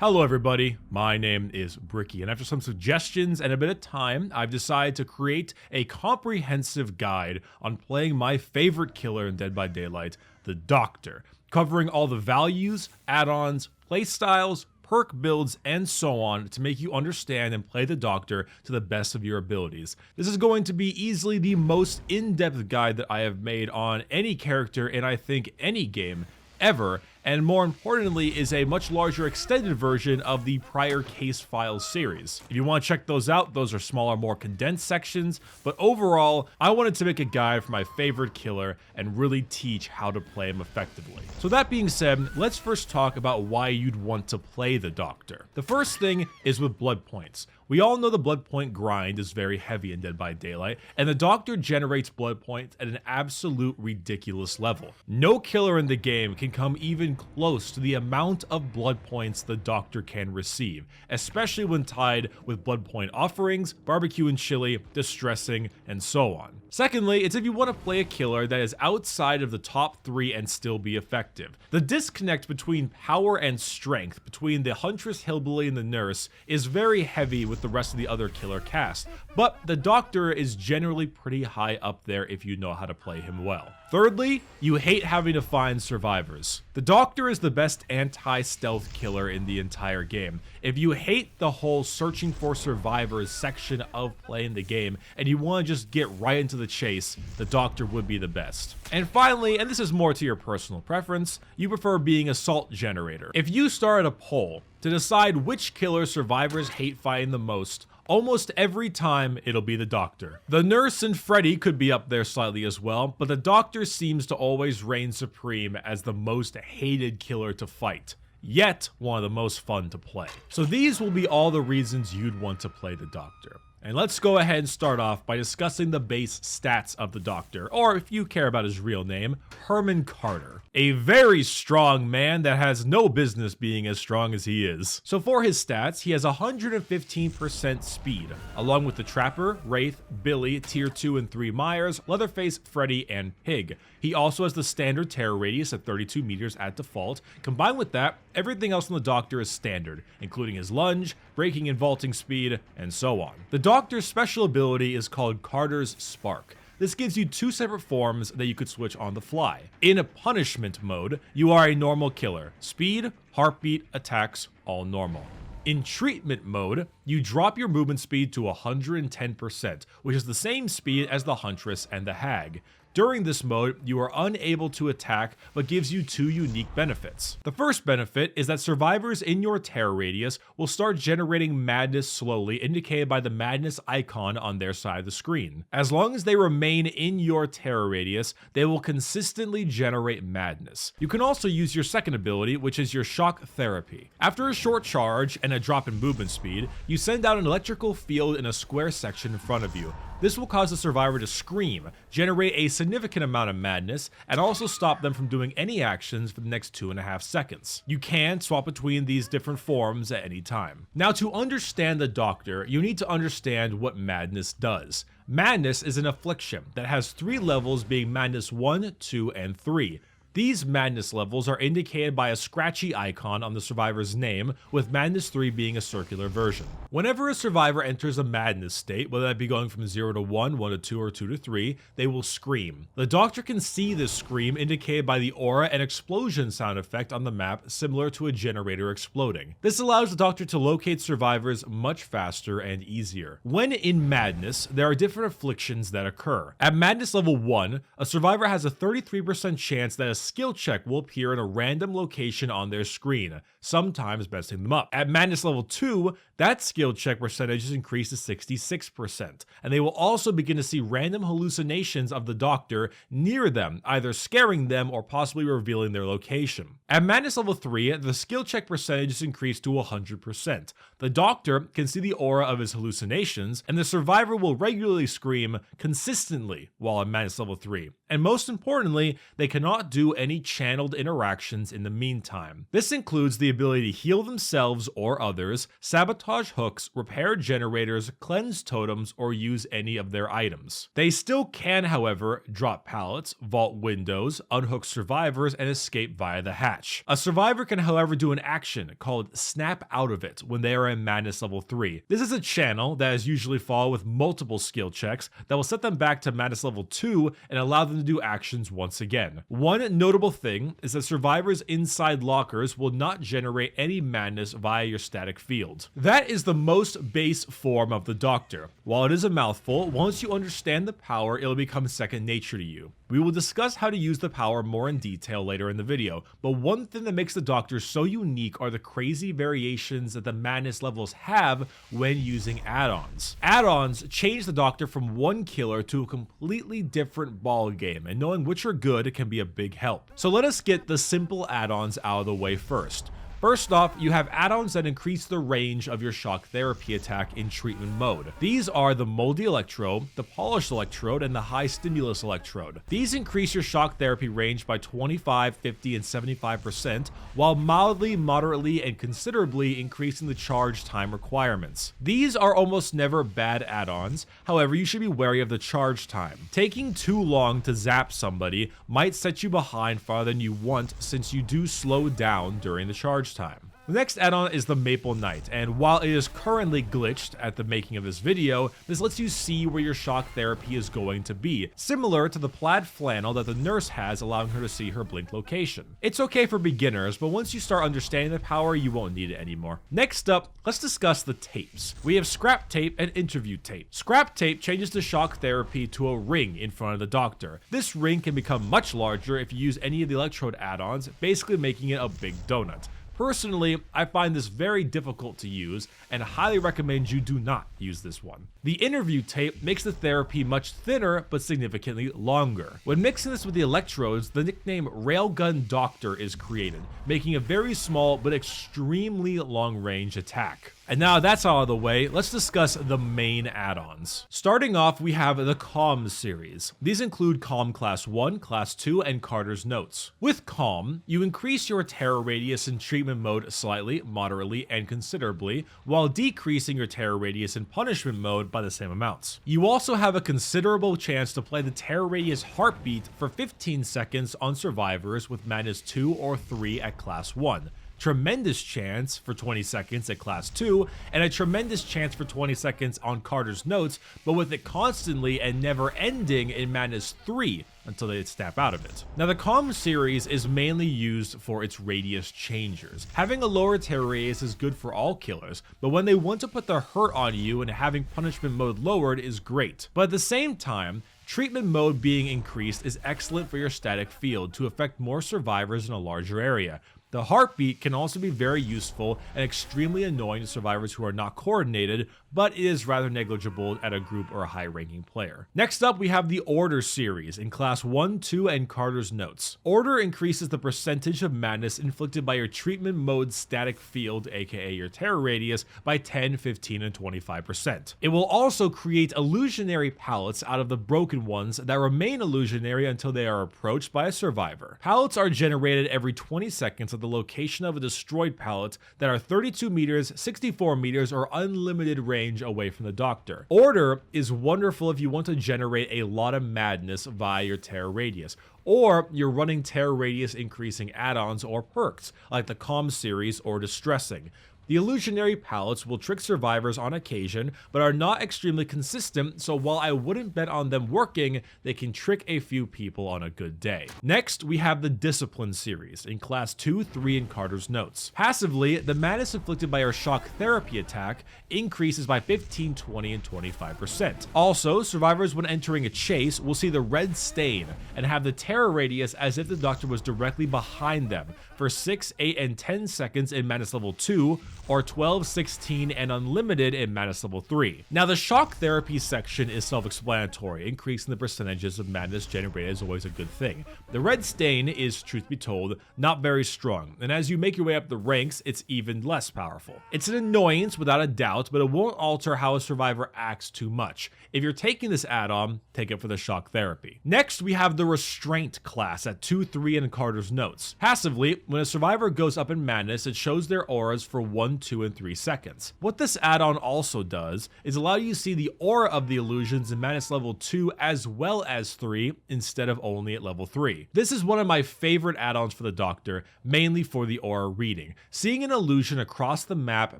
Hello everybody, my name is Bricky, and after some suggestions and a bit of time, I've decided to create a comprehensive guide on playing my favorite killer in Dead by Daylight, the Doctor, covering all the values, add-ons, playstyles, perk builds, and so on to make you understand and play the Doctor to the best of your abilities. This is going to be easily the most in-depth guide that I have made on any character in I think any game ever, and more importantly is a much larger extended version of the prior Casefile series. If you want to check those out, those are smaller, more condensed sections, but overall, I wanted to make a guide for my favorite killer and really teach how to play him effectively. So that being said, let's first talk about why you'd want to play the Doctor. The first thing is with blood points. We all know the blood point grind is very heavy in Dead by Daylight, and the Doctor generates blood points at an absolute ridiculous level. No killer in the game can come even close to the amount of blood points the Doctor can receive, especially when tied with blood point offerings, barbecue and chili, distressing, and so on. Secondly, it's if you want to play a killer that is outside of the top 3 and still be effective. The disconnect between power and strength between the Huntress, Hillbilly, and the Nurse is very heavy with the rest of the other killer cast, but the Doctor is generally pretty high up there if you know how to play him well. Thirdly, you hate having to find survivors. The Doctor is the best anti-stealth killer in the entire game. If you hate the whole searching for survivors section of playing the game and you want to just get right into the chase, the Doctor would be the best. And finally, and this is more to your personal preference, you prefer being a salt generator. If you start a poll to decide which killer survivors hate fighting the most, almost every time it'll be the Doctor. The Nurse and Freddy could be up there slightly as well, but the Doctor seems to always reign supreme as the most hated killer to fight, yet one of the most fun to play. So these will be all the reasons you'd want to play the Doctor. And let's go ahead and start off by discussing the base stats of the Doctor, or if you care about his real name, Herman Carter. A very strong man that has no business being as strong as he is. So for his stats, he has 115% speed, along with the Trapper, Wraith, Billy, Tier 2 and 3 Myers, Leatherface, Freddy, and Pig. He also has the standard terror radius at 32 meters at default. Combined with that, everything else on the Doctor is standard, including his lunge, braking and vaulting speed, and so on. The Doctor's special ability is called Carter's Spark. This gives you 2 separate forms that you could switch on the fly. In a punishment mode, you are a normal killer. Speed, heartbeat, attacks, all normal. In treatment mode, you drop your movement speed to 110%, which is the same speed as the Huntress and the Hag. During this mode, you are unable to attack, but gives you 2 unique benefits. The first benefit is that survivors in your terror radius will start generating madness slowly, indicated by the madness icon on their side of the screen. As long as they remain in your terror radius, they will consistently generate madness. You can also use your second ability, which is your shock therapy. After a short charge and a drop in movement speed, you send out an electrical field in a square section in front of you. This will cause the survivor to scream, generate a significant amount of madness, and also stop them from doing any actions for the next 2.5 seconds. You can swap between these different forms at any time. Now, to understand the Doctor, you need to understand what madness does. Madness is an affliction that has 3 levels, being madness 1, 2, and 3. These madness levels are indicated by a scratchy icon on the survivor's name, with madness 3 being a circular version. Whenever a survivor enters a madness state, whether that be going from 0 to 1, 1 to 2, or 2 to 3, they will scream. The Doctor can see this scream indicated by the aura and explosion sound effect on the map, similar to a generator exploding. This allows the Doctor to locate survivors much faster and easier. When in madness, there are different afflictions that occur. At madness level 1, a survivor has a 33% chance that a skill check will appear in a random location on their screen, sometimes messing them up. At madness level 2, that skill check percentage is increased to 66%, and they will also begin to see random hallucinations of the Doctor near them, either scaring them or possibly revealing their location. At madness level 3, the skill check percentage is increased to 100%. The Doctor can see the aura of his hallucinations, and the survivor will regularly scream consistently while at madness level 3, and most importantly, they cannot do any channeled interactions in the meantime. This includes the ability to heal themselves or others, sabotage hooks, repair generators, cleanse totems, or use any of their items. They still can, however, drop pallets, vault windows, unhook survivors, and escape via the hatch. A survivor can, however, do an action called Snap Out of It when they are in Madness level 3. This is a channel that is usually followed with multiple skill checks that will set them back to Madness level 2 and allow them to do actions once again. One notable thing is that survivors inside lockers will not generate any madness via your static field. That is the most base form of the Doctor. While it is a mouthful, once you understand the power, it'll become second nature to you. We will discuss how to use the power more in detail later in the video, but one thing that makes the Doctor so unique are the crazy variations that the madness levels have when using add-ons. Add-ons change the Doctor from one killer to a completely different ballgame, and knowing which are good can be a big help. So let us get the simple add-ons out of the way first. First off, you have add-ons that increase the range of your shock therapy attack in treatment mode. These are the Moldy Electrode, the Polished Electrode, and the High Stimulus Electrode. These increase your shock therapy range by 25, 50, and 75%, while mildly, moderately, and considerably increasing the charge time requirements. These are almost never bad add-ons, however, you should be wary of the charge time. Taking too long to zap somebody might set you behind farther than you want, since you do slow down during the charge time. The next add-on is the Maple Knight, and while it is currently glitched at the making of this video, this lets you see where your shock therapy is going to be, similar to the plaid flannel that the nurse has, allowing her to see her blink location. It's okay for beginners, but once you start understanding the power, you won't need it anymore. Next up, let's discuss the tapes. We have Scrap Tape and Interview Tape. Scrap Tape changes the shock therapy to a ring in front of the Doctor. This ring can become much larger if you use any of the electrode add-ons, basically making it a big donut. Personally, I find this very difficult to use and highly recommend you do not use this one. The Interview Tape makes the therapy much thinner but significantly longer. When mixing this with the electrodes, the nickname Railgun Doctor is created, making a very small but extremely long-range attack. And now that's out of the way, let's discuss the main add-ons. Starting off, we have the Calm series. These include Calm Class 1, Class 2, and Carter's Notes. With Calm, you increase your terror radius in treatment mode slightly, moderately, and considerably, while decreasing your terror radius in punishment mode by the same amounts. You also have a considerable chance to play the terror radius heartbeat for 15 seconds on survivors with madness 2 or 3 at Class 1. Tremendous chance for 20 seconds at Class 2, and a tremendous chance for 20 seconds on Carter's Notes, but with it constantly and never ending in Madness 3 until they snap out of it. Now, the Calm series is mainly used for its radius changers. Having a lower terror radius is good for all killers, but when they want to put the hurt on you and having punishment mode lowered is great. But at the same time, treatment mode being increased is excellent for your static field to affect more survivors in a larger area. The heartbeat can also be very useful and extremely annoying to survivors who are not coordinated, but it is rather negligible at a group or a high-ranking player. Next up, we have the Order series in Class 1, 2, and Carter's Notes. Order increases the percentage of madness inflicted by your treatment mode static field, aka your terror radius, by 10, 15, and 25%. It will also create illusionary pallets out of the broken ones that remain illusionary until they are approached by a survivor. Pallets are generated every 20 seconds at the location of a destroyed pallet that are 32 meters, 64 meters, or unlimited range away from the Doctor. Order is wonderful if you want to generate a lot of madness via your terror radius, or you're running terror radius increasing add-ons or perks, like the Calm series or Distressing. The illusionary pallets will trick survivors on occasion, but are not extremely consistent, so while I wouldn't bet on them working, they can trick a few people on a good day. Next, we have the Discipline series in Class 2, 3, and Carter's Notes. Passively, the madness inflicted by our shock therapy attack increases by 15, 20, and 25%. Also, survivors when entering a chase will see the red stain and have the terror radius as if the Doctor was directly behind them for 6, 8, and 10 seconds in madness level 2, or 12, 16, and unlimited in madness level 3. Now the shock therapy section is self-explanatory. Increasing the percentages of madness generated is always a good thing. The red stain is, truth be told, not very strong, and as you make your way up the ranks, it's even less powerful. It's an annoyance without a doubt, but it won't alter how a survivor acts too much. If you're taking this add-on, take it for the shock therapy. Next, we have the restraint class at 2, 3, and Carter's notes. Passively, when a survivor goes up in madness, it shows their auras for 1, 2, and 3 seconds. What this add-on also does is allow you to see the aura of the illusions in madness level 2 as well as 3 instead of only at level 3. This is one of my favorite add-ons for the Doctor, mainly for the aura reading. Seeing an illusion across the map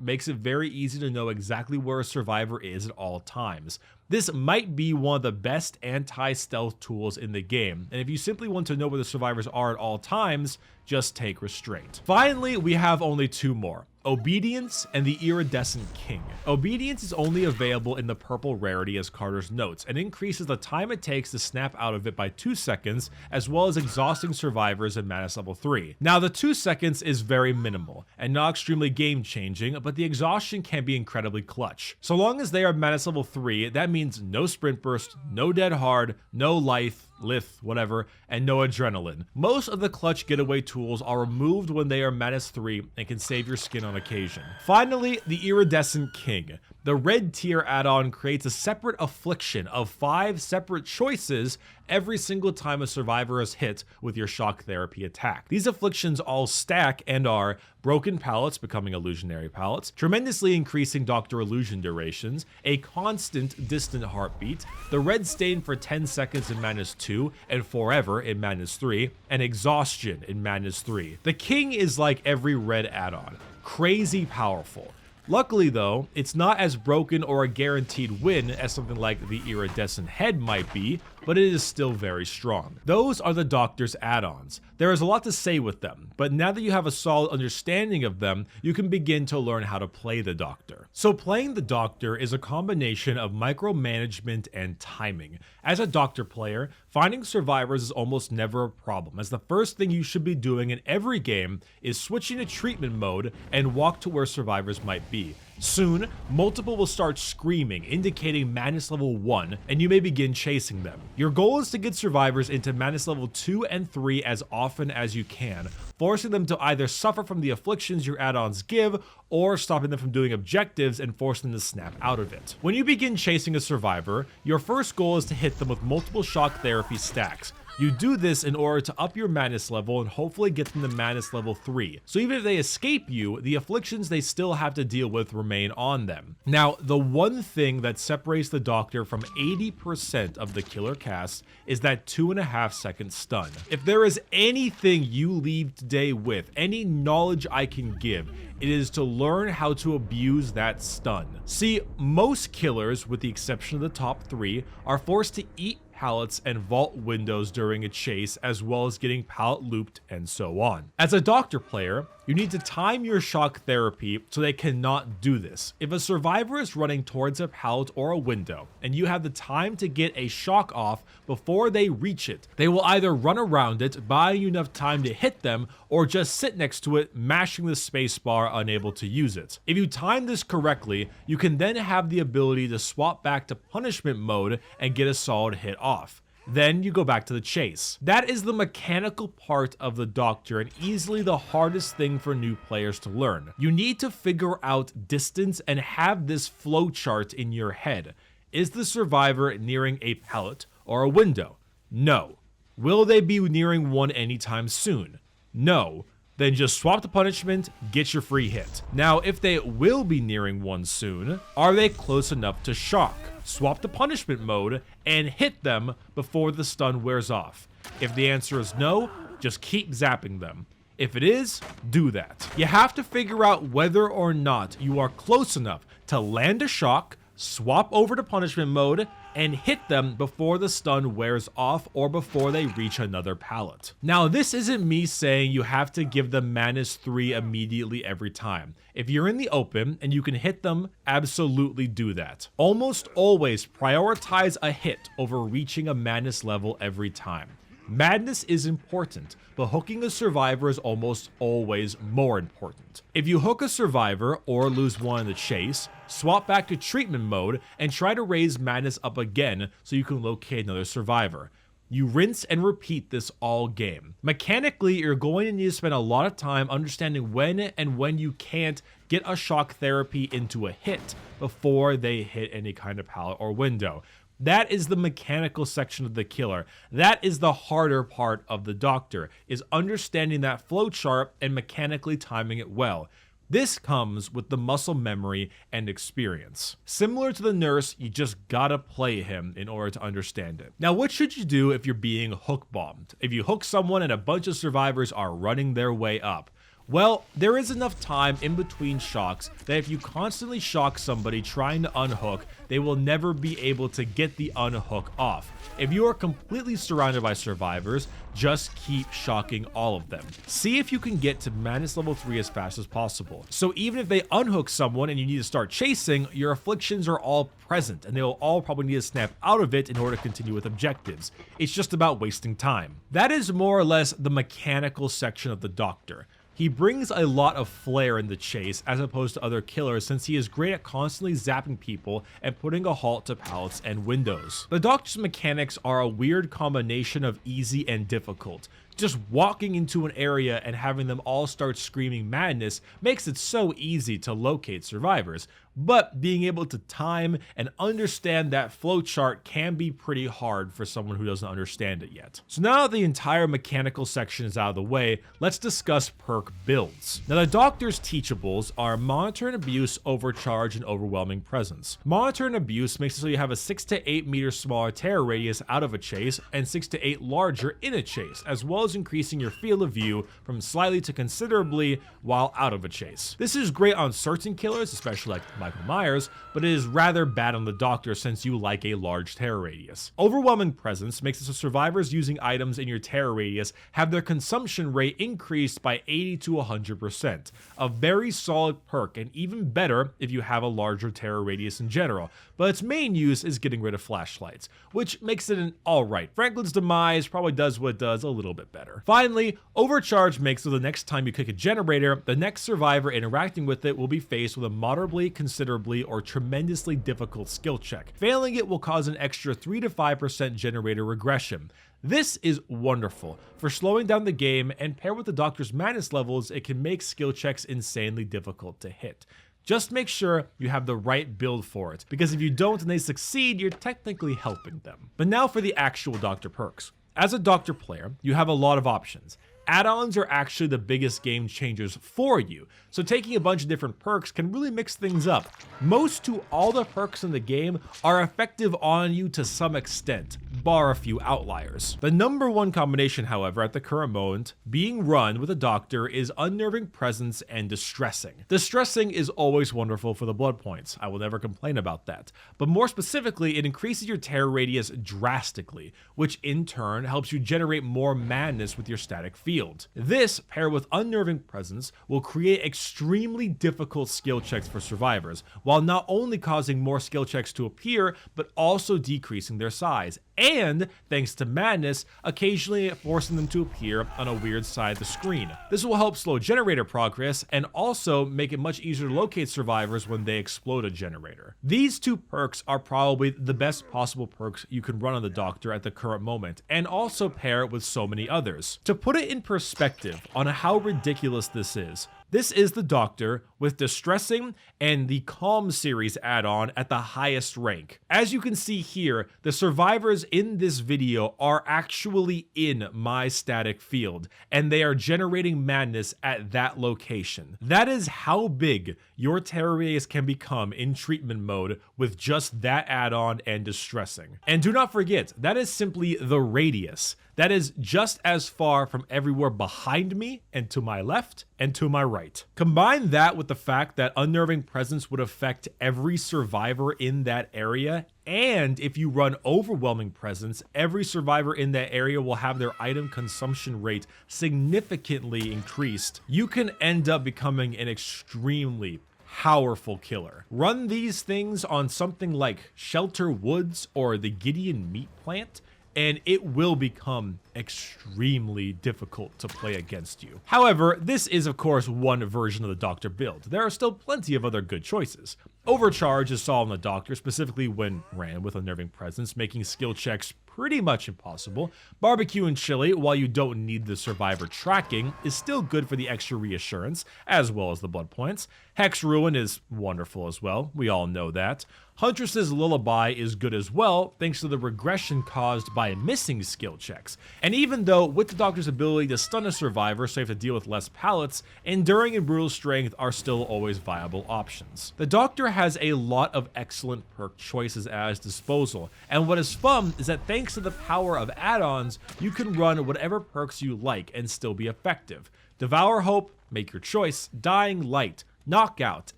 makes it very easy to know exactly where a survivor is at all times. This might be one of the best anti-stealth tools in the game, and if you simply want to know where the survivors are at all times, just take Restraint. Finally, we have only 2 more. Obedience and the Iridescent King. Obedience is only available in the purple rarity as Carter's notes, and increases the time it takes to snap out of it by 2 seconds, as well as exhausting survivors in madness level 3. Now the 2 seconds is very minimal, and not extremely game changing, but the exhaustion can be incredibly clutch. So long as they are madness level 3, that means no sprint burst, no dead hard, no life, lith, whatever, and no adrenaline. Most of the clutch getaway tools are removed when they are madness 3 and can save your skin on occasion. Finally, the Iridescent King. The red tier add-on creates a separate affliction of 5 separate choices every single time a survivor is hit with your shock therapy attack. These afflictions all stack and are broken pallets becoming illusionary pallets, tremendously increasing Doctor illusion durations, a constant distant heartbeat, the red stain for 10 seconds in madness 2 and forever in madness 3, and exhaustion in madness 3. The King is like every red add-on, crazy powerful. Luckily though, it's not as broken or a guaranteed win as something like the Iridescent Head might be, but it is still very strong. Those are the Doctor's add-ons. There is a lot to say with them, but now that you have a solid understanding of them, you can begin to learn how to play the Doctor. So playing the Doctor is a combination of micromanagement and timing. As a Doctor player, finding survivors is almost never a problem, as the first thing you should be doing in every game is switching to treatment mode and walk to where survivors might be. Soon, multiple will start screaming, indicating madness level 1, and you may begin chasing them. Your goal is to get survivors into madness level 2 and 3 as often as you can, forcing them to either suffer from the afflictions your add-ons give, or stopping them from doing objectives and forcing them to snap out of it. When you begin chasing a survivor, your first goal is to hit them with multiple shock therapy stacks. You do this in order to up your madness level and hopefully get them to madness level 3. So even if they escape you, the afflictions they still have to deal with remain on them. Now, the one thing that separates the Doctor from 80% of the killer cast is that 2.5 second stun. If there is anything you leave today with, any knowledge I can give, it is to learn how to abuse that stun. See, most killers, with the exception of the top 3, are forced to eat pallets and vault windows during a chase, as well as getting pallet looped and so on. As a Doctor player, you need to time your shock therapy so they cannot do this. If a survivor is running towards a pallet or a window, and you have the time to get a shock off before they reach it, they will either run around it, buying you enough time to hit them, or just sit next to it, mashing the spacebar, unable to use it. If you time this correctly, you can then have the ability to swap back to punishment mode and get a solid hit off. Then you go back to the chase. That is the mechanical part of the Doctor and easily the hardest thing for new players to learn. You need to figure out distance and have this flowchart in your head. Is the survivor nearing a pallet or a window? No. Will they be nearing one anytime soon? No. Then just swap the punishment, get your free hit. Now, if they will be nearing one soon, are they close enough to shock? Swap the punishment mode and hit them before the stun wears off. If the answer is no, just keep zapping them. If it is, do that. You have to figure out whether or not you are close enough to land a shock, swap over to punishment mode, and hit them before the stun wears off or before they reach another pallet. Now, this isn't me saying you have to give them madness 3 immediately every time. If you're in the open and you can hit them, absolutely do that. Almost always prioritize a hit over reaching a madness level every time. Madness is important, but hooking a survivor is almost always more important. If you hook a survivor or lose one in the chase, swap back to treatment mode and try to raise madness up again so you can locate another survivor. You rinse and repeat this all game. Mechanically, you're going to need to spend a lot of time understanding when and when you can't get a shock therapy into a hit before they hit any kind of pallet or window. That is the mechanical section of the killer. That is the harder part of the doctor, is understanding that flowchart and mechanically timing it well. This comes with the muscle memory and experience. Similar to the nurse, you just gotta play him in order to understand it. Now, what should you do if you're being hook bombed? If you hook someone and a bunch of survivors are running their way up? Well, there is enough time in between shocks that if you constantly shock somebody trying to unhook, they will never be able to get the unhook off. If you are completely surrounded by survivors, just keep shocking all of them. See if you can get to madness level 3 as fast as possible. So even if they unhook someone and you need to start chasing, your afflictions are all present and they will all probably need to snap out of it in order to continue with objectives. It's just about wasting time. That is more or less the mechanical section of the doctor. He brings a lot of flair in the chase as opposed to other killers since he is great at constantly zapping people and putting a halt to pallets and windows. The doctor's mechanics are a weird combination of easy and difficult. Just walking into an area and having them all start screaming madness makes it so easy to locate survivors, but being able to time and understand that flowchart can be pretty hard for someone who doesn't understand it yet. So now that the entire mechanical section is out of the way, let's discuss perk builds. Now the doctor's teachables are Monitor and Abuse, Overcharge, and Overwhelming Presence. Monitor and Abuse makes it so you have a 6 to 8 meter smaller terror radius out of a chase and 6 to 8 larger in a chase, as well as increasing your field of view from slightly to considerably while out of a chase. This is great on certain killers, especially like Michael Myers, but it is rather bad on the doctor since you like a large terror radius. Overwhelming Presence makes it so survivors using items in your terror radius have their consumption rate increased by 80 to 100%. A very solid perk, and even better if you have a larger terror radius in general, but its main use is getting rid of flashlights, which makes it an alright. Franklin's Demise probably does what it does a little bit better. Finally, Overcharge makes so the next time you click a generator, the next survivor interacting with it will be faced with a moderately, considerably, or tremendously difficult skill check. Failing it will cause an extra 3 to 5% generator regression. This is wonderful for slowing down the game, and paired with the doctor's madness levels, it can make skill checks insanely difficult to hit. Just make sure you have the right build for it, because if you don't and they succeed, you're technically helping them. But now for the actual doctor perks. As a doctor player, you have a lot of options. Add-ons are actually the biggest game changers for you, so taking a bunch of different perks can really mix things up. Most to all the perks in the game are effective on you to some extent, bar a few outliers. The number one combination, however, at the current moment being run with a doctor is Unnerving Presence and Distressing. Distressing is always wonderful for the blood points, I will never complain about that, but more specifically, it increases your terror radius drastically, which in turn helps you generate more madness with your static field. This, paired with Unnerving Presence, will create extremely difficult skill checks for survivors, while not only causing more skill checks to appear, but also decreasing their size, and, thanks to madness, occasionally forcing them to appear on a weird side of the screen. This will help slow generator progress, and also make it much easier to locate survivors when they explode a generator. These two perks are probably the best possible perks you can run on the doctor at the current moment, and also pair with so many others. To put it in perspective on how ridiculous this is the doctor with Distressing and the Calm series add-on at the highest rank. As you can see here, the survivors in this video are actually in my static field, and they are generating madness at that location. That is how big your terror radius can become in treatment mode with just that add-on and Distressing. And do not forget, that is simply the radius. That is just as far from everywhere behind me and to my left and to my right. Combine that with the fact that Unnerving Presence would affect every survivor in that area, and if you run Overwhelming Presence, every survivor in that area will have their item consumption rate significantly increased. You can end up becoming an extremely powerful killer. Run these things on something like Shelter Woods or the Gideon Meat Plant, and it will become extremely difficult to play against you. However, this is of course one version of the Doctor build. There are still plenty of other good choices. Overcharge is solved on the Doctor, specifically when ran with Unnerving Presence, making skill checks pretty much impossible. Barbecue and Chili, while you don't need the survivor tracking, is still good for the extra reassurance, as well as the blood points. Hex Ruin is wonderful as well, we all know that. Huntress's Lullaby is good as well, thanks to the regression caused by missing skill checks. And even though with the Doctor's ability to stun a survivor so you have to deal with less pallets, Enduring and Brutal Strength are still always viable options. The Doctor has a lot of excellent perk choices at his disposal, and what is fun is that thanks to the power of add-ons, you can run whatever perks you like and still be effective. Devour Hope, make your choice, Dying Light, Knockout,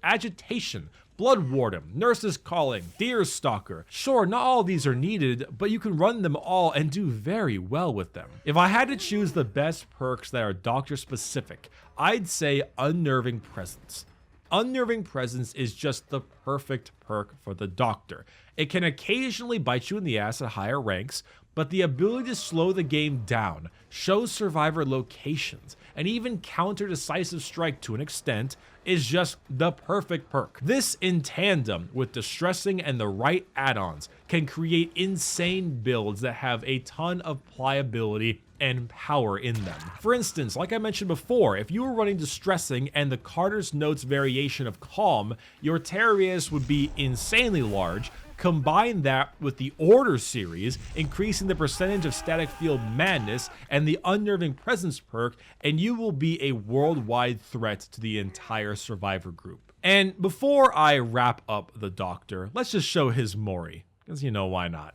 Agitation, Blood Warden, Nurse's Calling, Deer Stalker. Sure, not all of these are needed, but you can run them all and do very well with them. If I had to choose the best perks that are Doctor specific, I'd say Unnerving Presence. Unnerving Presence is just the perfect perk for the Doctor. It can occasionally bite you in the ass at higher ranks, but the ability to slow the game down, show survivor locations, and even counter Decisive Strike to an extent is just the perfect perk. This, in tandem with Distressing and the right add-ons, can create insane builds that have a ton of pliability and power in them. For instance, like I mentioned before, if you were running Distressing and the Carter's Notes variation of Calm, your terror radius would be insanely large. Combine that with the Order series, increasing the percentage of static field madness and the Unnerving Presence perk, and you will be a worldwide threat to the entire survivor group. And before I wrap up the Doctor, let's just show his Mori, because you know why not.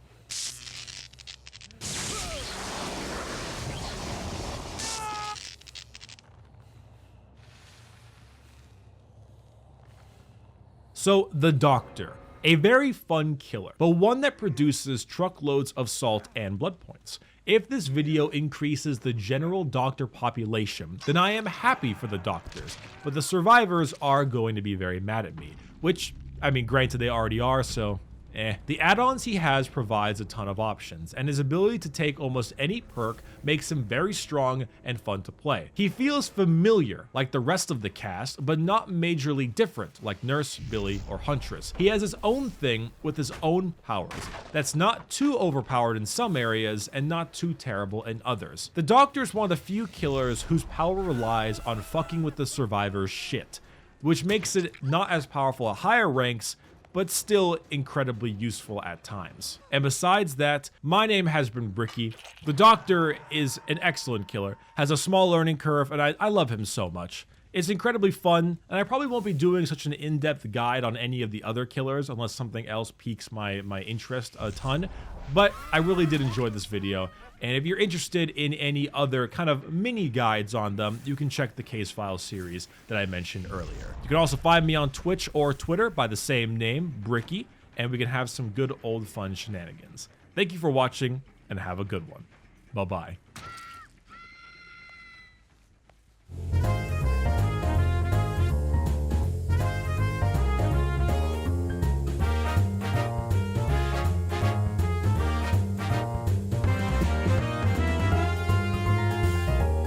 So, the Doctor. A very fun killer, but one that produces truckloads of salt and blood points. If this video increases the general Doctor population, then I am happy for the Doctors, but the survivors are going to be very mad at me, which, I mean, granted they already are, so The add-ons he has provides a ton of options, and his ability to take almost any perk makes him very strong and fun to play. He feels familiar like the rest of the cast, but not majorly different like Nurse, Billy, or Huntress. He has his own thing with his own powers that's not too overpowered in some areas and not too terrible in others. The Doctor is one of the few killers whose power relies on fucking with the survivor's shit, which makes it not as powerful at higher ranks, but still incredibly useful at times. And besides that, my name has been Bricky. The Doctor is an excellent killer, has a small learning curve, and I love him so much. It's incredibly fun, and I probably won't be doing such an in-depth guide on any of the other killers unless something else piques my interest a ton, but I really did enjoy this video. And if you're interested in any other kind of mini guides on them, you can check the Casefile series that I mentioned earlier. You can also find me on Twitch or Twitter by the same name, Bricky, and we can have some good old fun shenanigans. Thank you for watching, and have a good one. Bye-bye.